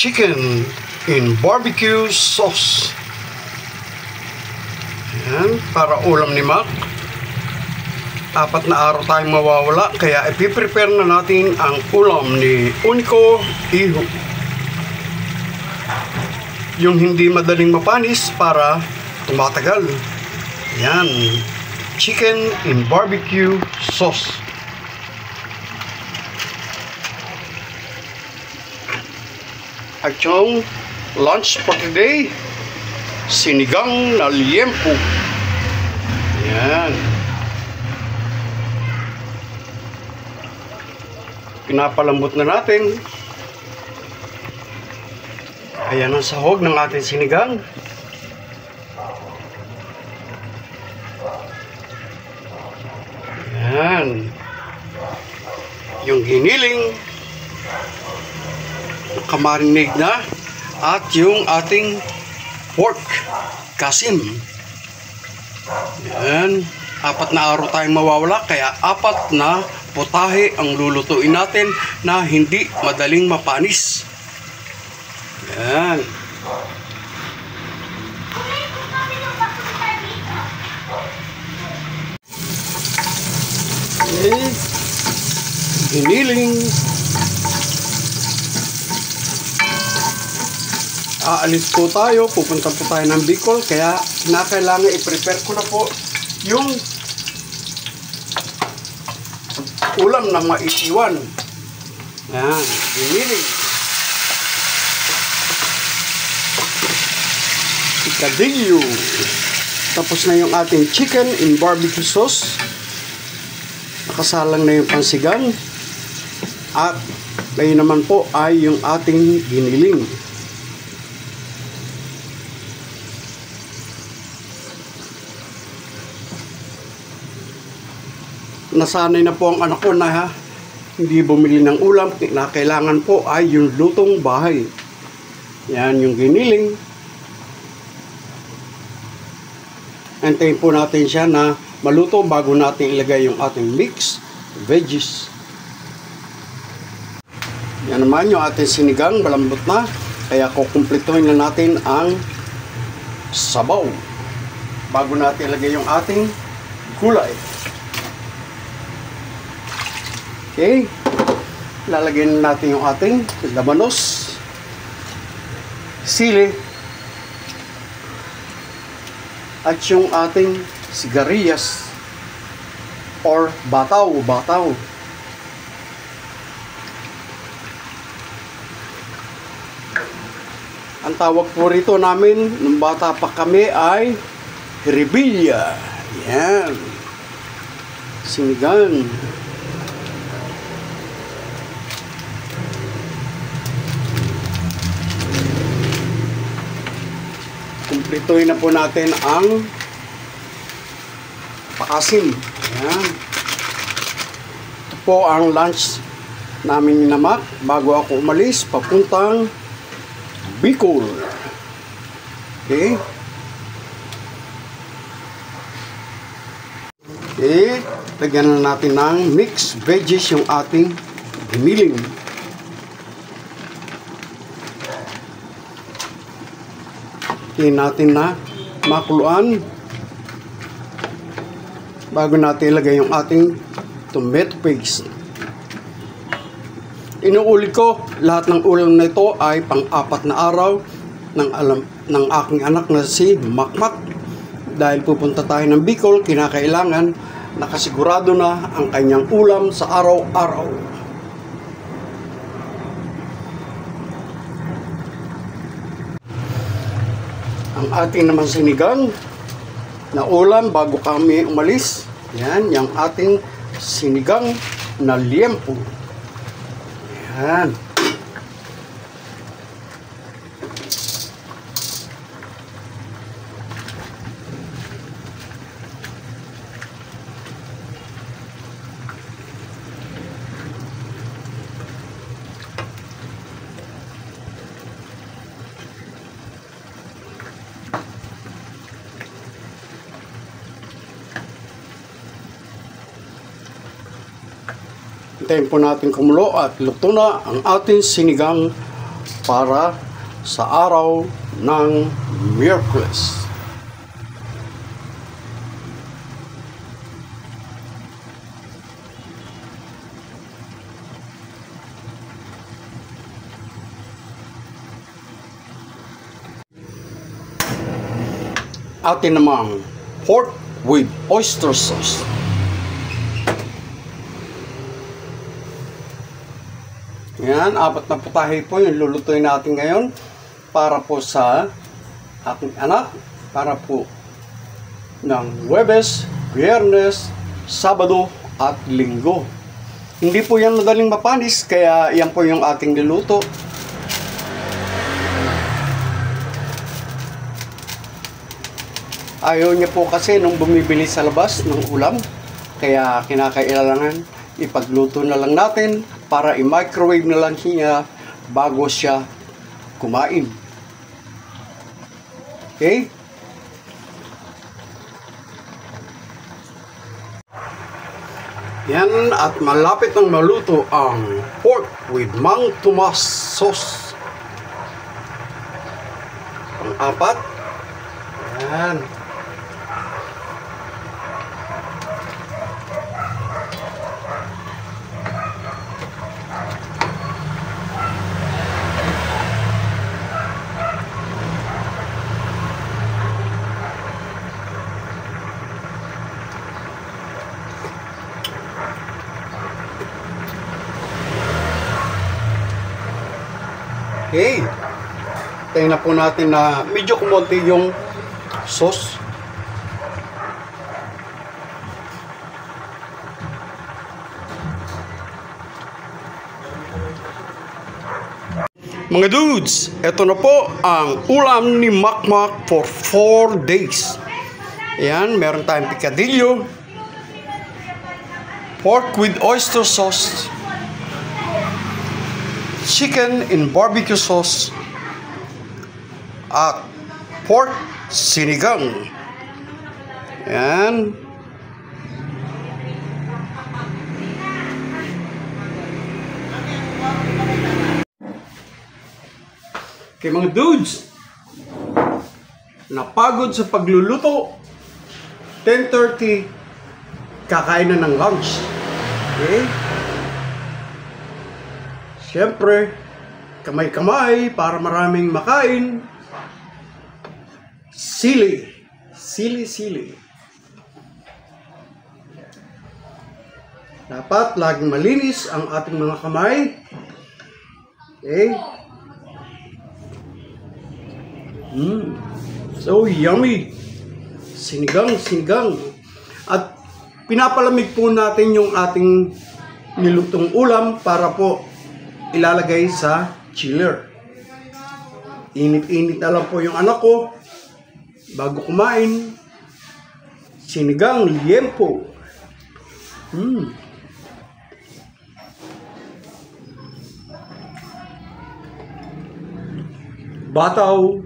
chicken in barbecue sauce. Ayan, para ulam ni Mac. 4 na araw tayong mawawala, kaya ipiprepare na natin ang ulam ni Unico Iho. Yung hindi madaling mapanis para tumatagal. Ayan, chicken in barbecue sauce. At yung lunch for today, sinigang na liempo. Ayan. Pinapalambot na natin. Ayan ang sahog ng ating sinigang. Ayan. Yung giniling, nakamarinate na, at yung ating pork kasim. Ayan. 4 na araw tayong mawawala, kaya 4 na putahe ang lulutuin natin na hindi madaling mapanis. Ayan. Okay. Giniling. Aalis po tayo, pupunta po tayo ng Bicol, kaya kinakailangan i-prepare ko na po yung ulam na maisiwan. Ayan, giniling. Picadillo. Tapos na yung ating chicken in barbecue sauce. Nakasalang na yung pansigang. At ngayon naman po ay yung ating giniling. Nasanay na po ang anak ko na hindi bumili ng ulam, na kailangan po ay yung lutong bahay. Yan yung giniling. Antayin po natin siya na maluto bago natin ilagay yung ating mix veggies. Yan naman yung ating sinigang, malambot na. Kaya kukumplituhin na natin ang sabaw bago natin ilagay yung ating gulay. Okay, lalagyan natin yung ating labanos, sili, at yung ating sigarilyas or bataw. Ang tawag po rito namin nung bata pa kami ay ribilla. Yan, sinigang. Kumplituhin na po natin ang pakasim. Ayan. Ito po ang lunch namin ni Mac bago ako umalis papuntang Bicol. Okay. Okay. Lagyan na natin ng mixed veggies yung ating giniling. Hintayin natin na makuluan bago natin ilagay yung ating tomato paste. Inuulit ko, lahat ng ulam na ito ay pang-4 na araw ng aking anak na si Macmac. Dahil pupunta tayo ng Bicol, kinakailangan nakasigurado na ang kanyang ulam sa araw-araw. Ang ating naman sinigang na ulam bago kami umalis. Yan, yung ating sinigang na liempo. Yan. Hintayin po natin kumulo at luto na ang ating sinigang para sa araw ng Miyerkules. Atin namang pork with oyster sauce. Yan, 4 na putahe po yung lulutuin natin ngayon para po sa aking anak, para po ng Huwebes, Biyernes, Sabado at Linggo. Hindi po yan madaling mapanis, kaya yan po yung ating niluto. Ayaw niya po kasi nung bumibili sa labas ng ulam, kaya kinakailangan ipagluto na lang natin para i-microwave na lang siya bago siya kumain. Okay? Yan, at malapit ng maluto ang pork with Mang Tomas sauce. Pang-4. Yan. Okay. Tingnan po natin na medyo kumonti yung sauce. Mga dudes, eto na po ang ulam ni Makmak for 4 days. Ayan, meron tayong picadillo, pork with oyster sauce, chicken in barbecue sauce, at pork sinigang. Ayan. Okay mga dudes, napagod sa pagluluto, 10:30, kakain na ng lunch. Okay? Siyempre, kamay-kamay para maraming makain. Sili. Sili. Dapat laging malinis ang ating mga kamay. Okay? So yummy. Sinigang. At pinapalamig po natin yung ating nilutong ulam para po ilalagay sa chiller. Init-init na lang po yung anak ko bago kumain. Sinigang liempo. Bataw.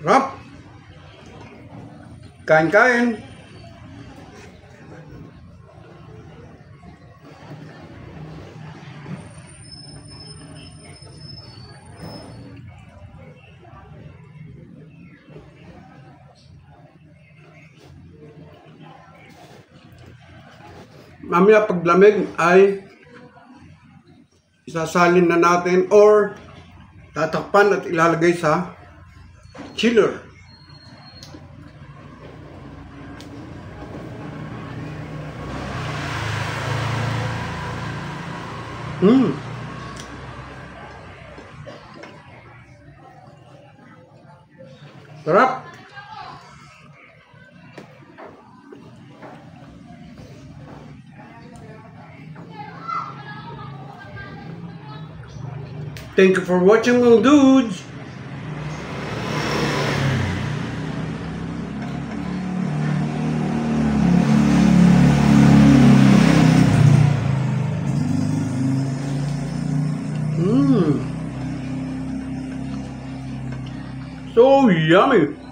Rap. Kain-kain. Mamaya paglamig ay isasalin na natin or tatakpan at ilalagay sa chiller. Sarap. Thank you for watching, mga dudes. So yummy!